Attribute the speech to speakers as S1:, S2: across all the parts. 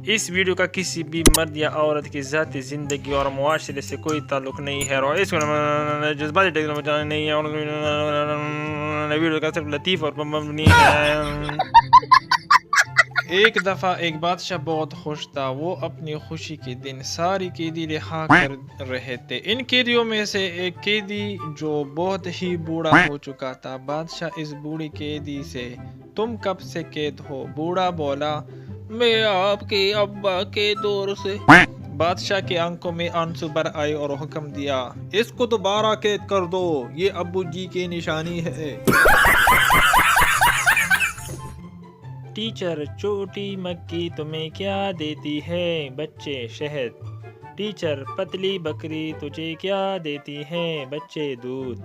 S1: इस वीडियो का किसी भी मर्द या औरत की ज़ाती ज़िंदगी और मुआशरे से कोई ताल्लुक़ नहीं है और इसको जज्बाती नहीं है और वीडियो का सिर्फ लतीफ़ और मबनी है। एक दफ़ा एक बादशाह बहुत खुश था। वो अपनी खुशी के दिन सारी कैदी रिहा कर रहे थे। इन कैदियों में से एक कैदी जो बहुत ही बूढ़ा हो चुका था। बादशाह इस बूढ़ी कैदी से, तुम कब से कैद हो? बूढ़ा बोला, मैं आपके अब्बा के दौर से। बादशाह के आंखों में आंसू भर आए और हुक्म दिया, इसको दोबारा कैद कर दो, ये अब्बू जी की निशानी है। टीचर, छोटी मक्की तुम्हें क्या देती है? बच्चे, शहद। टीचर, पतली बकरी तुझे क्या देती है? बच्चे, दूध।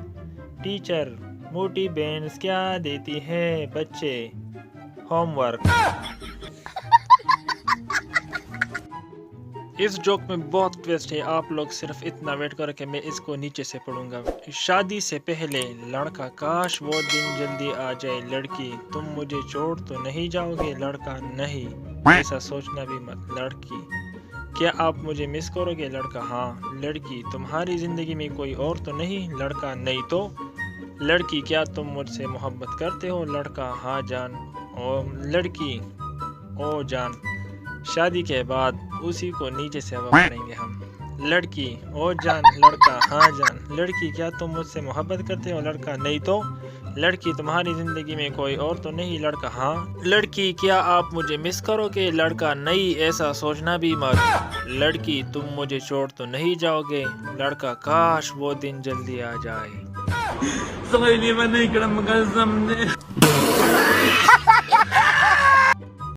S1: टीचर, मोटी भैंस क्या देती है? बच्चे, होमवर्क। इस जोक में बहुत ट्विस्ट है। आप लोग सिर्फ इतना वेट करो कि मैं इसको नीचे से पढ़ूंगा। शादी से पहले लड़का, काश वो दिन जल्दी आ जाए। लड़की, तुम मुझे छोड़ तो नहीं जाओगे? लड़का, नहीं, ऐसा सोचना भी मत। लड़की, क्या आप मुझे मिस करोगे? लड़का, हाँ। लड़की, तुम्हारी जिंदगी में कोई और तो नहीं? लड़का, नहीं तो। लड़की, क्या तुम मुझसे मोहब्बत करते हो? लड़का, हाँ जान। और लड़की, ओ जान। शादी के बाद उसी को नीचे से हवा करेंगे हम। लड़की, ओ जान। लड़का, हाँ जान। लड़की, क्या तुम मुझसे मोहब्बत करते हो? लड़का, नहीं तो। लड़की, तुम्हारी जिंदगी में कोई और तो नहीं? लड़का, हाँ। लड़की, क्या आप मुझे मिस करोगे? लड़का, नहीं, ऐसा सोचना भी मत। लड़की, तुम मुझे छोड़ तो नहीं जाओगे? लड़का, काश वो दिन जल्दी आ जाए।